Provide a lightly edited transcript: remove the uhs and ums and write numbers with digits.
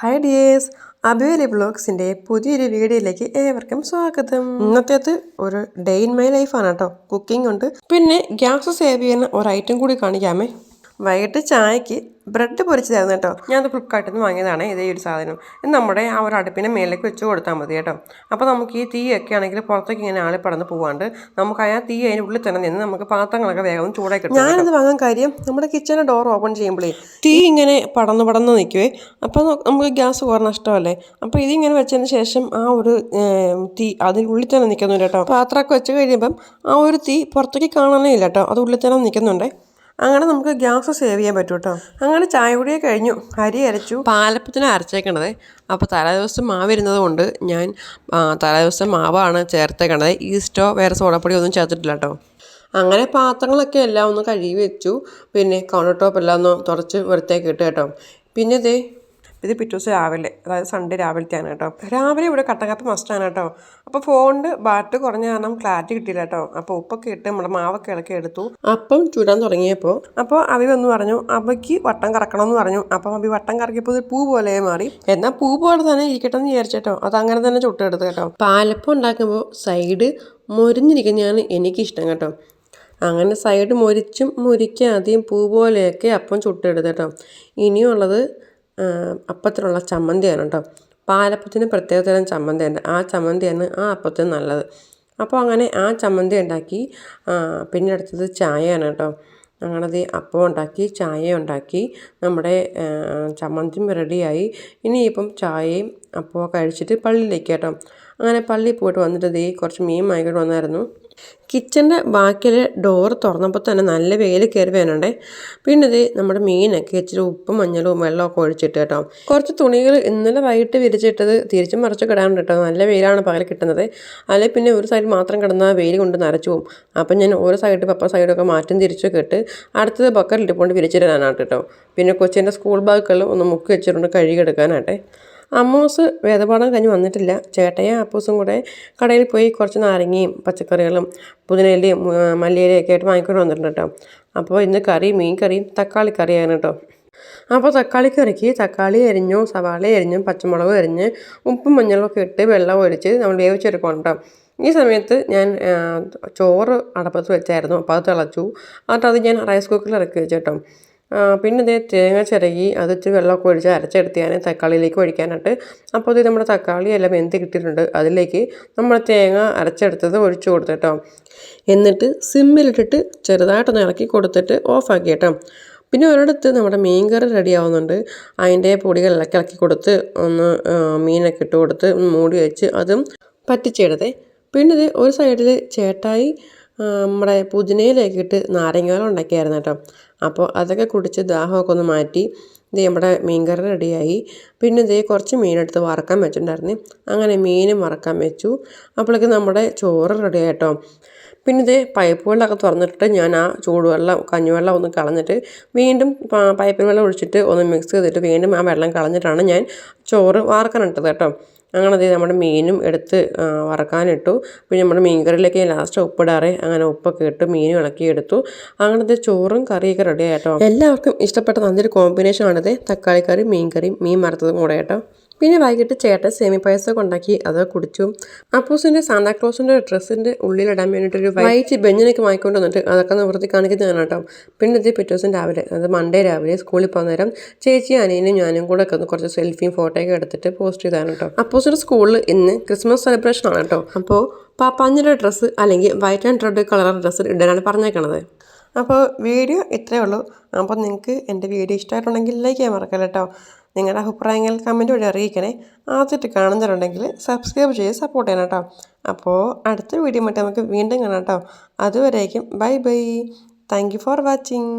Hi dears, അബേലി വ്ളോഗ്സിൻ്റെ പുതിയൊരു വീഡിയോയിലേക്ക് ഏവർക്കും സ്വാഗതം. ഇന്നത്തേത് ഒരു ഡേ ഇൻ മൈ ലൈഫാണ് കേട്ടോ. കുക്കിംഗ് ഉണ്ട്, പിന്നെ ഗ്യാസ് സേവ് ചെയ്യുന്ന ഒരു ഐറ്റം കൂടി കാണിക്കാമേ. വൈകിട്ട് ചായക്ക് ബ്രെഡ് പൊരിച്ചതായിരുന്നു കേട്ടോ. ഞാനത് ഫ്ലിപ്കാർട്ടിൽ നിന്ന് വാങ്ങിയതാണ് ഇതേ ഒരു സാധനം. ഇത് നമ്മുടെ ആ ഒരു അടുപ്പിനെ മേലേക്ക് വെച്ച് കൊടുത്താൽ മതി കേട്ടോ. അപ്പോൾ നമുക്ക് ഈ തീയൊക്കെ ആണെങ്കിൽ പുറത്തേക്ക് ഇങ്ങനെ ആളിപ്പടന്ന് പോവാണ്ട് നമുക്ക് ആ തീ അതിൻ്റെ ഉള്ളിൽ തന്നെ നിന്ന് നമുക്ക് പാത്രങ്ങളൊക്കെ വേഗം ചൂടായി കിട്ടും. ഞാനിത് വാങ്ങാൻ കാര്യം നമ്മുടെ കിച്ചണിൻ്റെ ഡോർ ഓപ്പൺ ചെയ്യുമ്പോഴേ തീ ഇങ്ങനെ പടന്ന് നിൽക്കുവേ. അപ്പോൾ നമുക്ക് ഗ്യാസ് കുറേ നഷ്ടമല്ലേ. അപ്പോൾ ഇതിങ്ങനെ വെച്ചതിന് ശേഷം ആ ഒരു തീ അതിനുള്ളിൽ തന്നെ നിൽക്കുന്നുണ്ട് കേട്ടോ. പാത്രമൊക്കെ വെച്ച് കഴിയുമ്പം ആ ഒരു തീ പുറത്തേക്ക് കാണാനേ ഇല്ല കേട്ടോ, അത് ഉള്ളിൽ തന്നെ നിൽക്കുന്നുണ്ടേ. അങ്ങനെ നമുക്ക് ഗ്യാസ് സേവ് ചെയ്യാൻ പറ്റും കേട്ടോ. അങ്ങനെ ചായ കുടിയെ കഴിഞ്ഞു, അരി അരച്ചു, പാലപ്പത്തിന് അരച്ചേക്കണത്. അപ്പോൾ തലേദിവസം മാവ് ഇരുന്നത് കൊണ്ട് ഞാൻ തലേദിവസം മാവാണ് ചേർത്തേക്കണത്. ഈസ്റ്റോ വേറെ സോഡപ്പൊടി ഒന്നും ചേർത്തിട്ടില്ല കേട്ടോ. അങ്ങനെ പാത്രങ്ങളൊക്കെ എല്ലാം ഒന്ന് കഴുകി വെച്ചു, പിന്നെ കൗണ്ടർ ടോപ്പ് എല്ലാം ഒന്ന് തുടച്ച് വൃത്തിയാക്കി ഇട്ട് കേട്ടോ. പിന്നെ ഇത് പിറ്റേ ദിവസം രാവിലെ, അതായത് സൺഡേ രാവിലത്തെയാണ് കേട്ടോ. രാവിലെ ഇവിടെ കട്ടൻ കാപ്പി മസ്റ്റാണ് കേട്ടോ. അപ്പോൾ ഫോണിൻ്റെ ബാറ്ററി കുറഞ്ഞ കാരണം ക്ലാരിറ്റി കിട്ടിയില്ല കേട്ടോ. അപ്പോൾ ഉപ്പൊക്കെ ഇട്ട് നമ്മുടെ മാവൊക്കെ ഇളക്കി എടുത്തു. അപ്പം ചുടാൻ തുടങ്ങിയപ്പോൾ അഭി വന്ന് പറഞ്ഞു അബയ്ക്ക് വട്ടം കറക്കണമെന്ന് പറഞ്ഞു. അപ്പം അഭി വട്ടം കറക്കിയപ്പോൾ ഇത് പൂ പോലെ മാറി. എന്നാൽ പൂ പോലെ തന്നെ ഇരിക്കട്ടെ എന്ന് വിചാരിച്ചേട്ടോ, അത് അങ്ങനെ തന്നെ ചുട്ടെടുത്ത് കേട്ടോ. പാലപ്പം ഉണ്ടാക്കുമ്പോൾ സൈഡ് മൊരിഞ്ഞിരിക്കുന്നതാണ് എനിക്കിഷ്ടം കേട്ടോ. അങ്ങനെ സൈഡ് മുരിക്കാതെയും പൂ പോലെയൊക്കെ അപ്പം ചുട്ടെടുത്ത് കേട്ടോ. ഇനിയുള്ളത് അപ്പത്തിനുള്ള ചമ്മന്തിയാണ് കേട്ടോ. പാലപ്പത്തിന് പ്രത്യേകതരം ചമ്മന്തിയുണ്ട്, ആ ചമ്മന്തിയാണ് ആ അപ്പത്തിന് നല്ലത്. അപ്പോൾ അങ്ങനെ ആ ചമ്മന്തി ഉണ്ടാക്കി. പിന്നെ അടുത്തത് ചായയാണ് കേട്ടോ. അങ്ങനത് അപ്പം ഉണ്ടാക്കി, ചായ ഉണ്ടാക്കി, നമ്മുടെ ചമ്മന്തിയും റെഡിയായി. ഇനിയിപ്പം ചായയും അപ്പോൾ കഴിച്ചിട്ട് പള്ളിയിലേക്ക് കേട്ടോ. അങ്ങനെ പള്ളിയിൽ പോയിട്ട് വന്നിട്ട് കുറച്ച് മീൻ വാങ്ങിക്കൊണ്ട് വന്നായിരുന്നു. കിച്ചൻ്റെ ബാക്കിലെ ഡോറ് തുറന്നപ്പോൾ തന്നെ നല്ല വെയിൽ കയറി വേണണ്ടേ. പിന്നെ നമ്മുടെ മീനൊക്കെ ഇച്ചിരി ഉപ്പും മഞ്ഞളും വെള്ളമൊക്കെ ഒഴിച്ചിട്ട് കേട്ടോ. കുറച്ച് തുണികൾ ഇന്നലെ വൈകിട്ട് വിരിച്ചിട്ടത് തിരിച്ചും മറിച്ച് കിടാനുണ്ട് കേട്ടോ. നല്ല വെയിലാണ് പകൽ കിട്ടുന്നത്. അല്ലെങ്കിൽ പിന്നെ ഒരു സൈഡ് മാത്രം കിടന്നാൽ വെയിൽ കൊണ്ട് നരച്ചു പോകും. അപ്പം ഞാൻ ഓരോ സൈഡൊക്കെ മാറ്റും തിരിച്ചൊക്കെ ഇട്ട് അടുത്തത് ബക്കറ്റിൽ കൊണ്ട് വിരിച്ചിടാനാണ് കേട്ടോ. പിന്നെ കൊച്ചിൻ്റെ സ്കൂൾ ബാഗുകൾ ഒന്ന് മുക്കി വെച്ചിട്ടുണ്ട് കഴുകിയെടുക്കാനാട്ടെ. അമ്മൂസ് വേദപാഠം കഴിഞ്ഞ് വന്നിട്ടില്ല. ചേട്ടയും അപ്പൂസും കൂടെ കടയിൽ പോയി കുറച്ച് നാരങ്ങയും പച്ചക്കറികളും പുതിനയിലയും മല്ലിയിലയും ഒക്കെ ആയിട്ട് വാങ്ങിക്കൊണ്ട് വന്നിട്ടുണ്ട് കേട്ടോ. അപ്പോൾ ഇന്ന് മീൻ കറിയും തക്കാളി കറിയാണ് കേട്ടോ. അപ്പോൾ തക്കാളി കറിക്ക് തക്കാളി അരിഞ്ഞു, സവാള അരിഞ്ഞു, പച്ചമുളക് അരിഞ്ഞ്, ഉപ്പും മഞ്ഞളൊക്കെ ഇട്ട് വെള്ളം ഒഴിച്ച് നമ്മൾ വേവിച്ചെടുക്കണം കേട്ടോ. ഈ സമയത്ത് ഞാൻ ചോറ് അടപ്പത്ത് വെച്ചായിരുന്നു. അപ്പോൾ അത് തിളച്ചു. അത് ഞാൻ റൈസ് കുക്കറിൽ ഇറക്കി വെച്ചു കേട്ടോ. പിന്നെ തേങ്ങ ചിരകി അത് ഇച്ചിരി വെള്ളമൊക്കെ ഒഴിച്ച് അരച്ചെടുത്ത് ഞാൻ തക്കാളിയിലേക്ക് ഒഴിക്കാനായിട്ട്. അപ്പോൾ നമ്മുടെ തക്കാളി എല്ലാം വെന്ത് കിട്ടിയിട്ടുണ്ട്. അതിലേക്ക് നമ്മൾ തേങ്ങ അരച്ചെടുത്തത് ഒഴിച്ചു കൊടുത്തു കേട്ടോ. എന്നിട്ട് സിമ്മിലിട്ടിട്ട് ചെറുതായിട്ടൊന്ന് ഇളക്കി കൊടുത്തിട്ട് ഓഫാക്കി കേട്ടോ. പിന്നെ ഒരിടത്ത് നമ്മുടെ മീൻ കറി റെഡി ആവുന്നുണ്ട്. അതിൻ്റെ പൊടികളൊക്കെ ഇളക്കി കൊടുത്ത് ഒന്ന് മീനൊക്കെ ഇട്ട് കൊടുത്ത് മൂടി വെച്ച് അതും പറ്റിച്ചെടുത്തേ. പിന്നെ ഒരു സൈഡിൽ ചേട്ടായി നമ്മുടെ പുതിനയിലേക്ക് ഇട്ട് നാരങ്ങാവെള്ളം ഉണ്ടാക്കിയായിരുന്നു കേട്ടോ. അപ്പോൾ അതൊക്കെ കുടിച്ച് ദാഹമൊക്കെ ഒന്ന് മാറ്റി നമ്മുടെ മീൻകറി റെഡിയായി. പിന്നെ കുറച്ച് മീനെടുത്ത് വറക്കാൻ വെച്ചിട്ടുണ്ടായിരുന്നു. അങ്ങനെ മീനും വറക്കാൻ വെച്ചു. അപ്പോഴേക്ക് നമ്മുടെ ചോറ് റെഡിയായി കേട്ടോ. പിന്നെ പൈപ്പ് വെള്ളമൊക്കെ തുറന്നിട്ട് ഞാൻ ആ ചൂടുവെള്ളം കഞ്ഞിവെള്ളം ഒന്ന് കളഞ്ഞിട്ട് വീണ്ടും പൈപ്പിൽ വെള്ളം ഒഴിച്ചിട്ട് ഒന്ന് മിക്സ് ചെയ്തിട്ട് വീണ്ടും ആ വെള്ളം കളഞ്ഞിട്ടാണ് ഞാൻ ചോറ് വാർക്കാനിട്ടത് കേട്ടോ. അങ്ങനെ നമ്മുടെ മീനും എടുത്ത് വറക്കാനിട്ടു. പിന്നെ നമ്മുടെ മീൻ കറിയിലേക്ക് ലാസ്റ്റ് ഉപ്പിടാറ്. അങ്ങനെ ഉപ്പൊക്കെ ഇട്ട് മീനും ഇളക്കി എടുത്തു. അങ്ങനത്തെ ചോറും കറിയൊക്കെ റെഡി ആയിട്ടോ. എല്ലാവർക്കും ഇഷ്ടപ്പെട്ട നല്ലൊരു കോമ്പിനേഷനാണിത്, തക്കാളി കറി, മീൻ കറി, മീൻ വറുത്തതും കൂടെ കേട്ടോ. പിന്നെ വൈകിട്ട് ചേട്ടൻ സേമി പായസമൊക്കെ ഉണ്ടാക്കി അത് കുടിച്ചു. അപ്പൂസിൻ്റെ സാന്താക്ലോസിൻ്റെ ഡ്രസ്സിൻ്റെ ഉള്ളിലിടാൻ വേണ്ടിയിട്ടൊരു വൈറ്റ് ബെഞ്ചിനൊക്കെ വാങ്ങിക്കൊണ്ട് വന്നിട്ട് അതൊക്കെ നിവൃത്തി കാണിക്കുന്നതാണ് കേട്ടോ. പിന്നെ പിറ്റേ ദിവസം രാവിലെ, അത് മൺഡേ രാവിലെ സ്കൂളിൽ പോകുന്ന നേരം ചേച്ചി അനിയനും ഞാനും കൂടെ ഒക്കെ കുറച്ച് സെൽഫിയും ഫോട്ടോയൊക്കെ എടുത്തിട്ട് പോസ്റ്റ് ചെയ്താണ് കേട്ടോ. അപ്പൂസിൻ്റെ സ്കൂളിൽ ഇന്ന് ക്രിസ്മസ് സെലിബ്രേഷൻ ആണ് കേട്ടോ. അപ്പോൾ പാപ്പാഞ്ഞിയുടെ ഡ്രസ്സ് അല്ലെങ്കിൽ white and red colour dress ഇടാനാണ് പറഞ്ഞേക്കണത്. അപ്പോൾ വീഡിയോ ഇത്രയേ ഉള്ളൂ. അപ്പോൾ നിങ്ങൾക്ക് എൻ്റെ വീഡിയോ ഇഷ്ടമായിട്ടുണ്ടെങ്കിൽ ലൈക്ക് ചെയ്യാൻ മറക്കല്ല കേട്ടോ. നിങ്ങളുടെ അഭിപ്രായങ്ങൾ കമൻറ്റ് വഴി അറിയിക്കണേ. ആദ്യമായിട്ട് കാണുന്നവരുണ്ടെങ്കിൽ സബ്സ്ക്രൈബ് ചെയ്ത് സപ്പോർട്ട് ചെയ്യണം കേട്ടോ. അപ്പോൾ അടുത്ത വീഡിയോ മറ്റേ നമുക്ക് വീണ്ടും കാണാം കേട്ടോ. അതുവരേക്കും bye bye. Thank you for watching.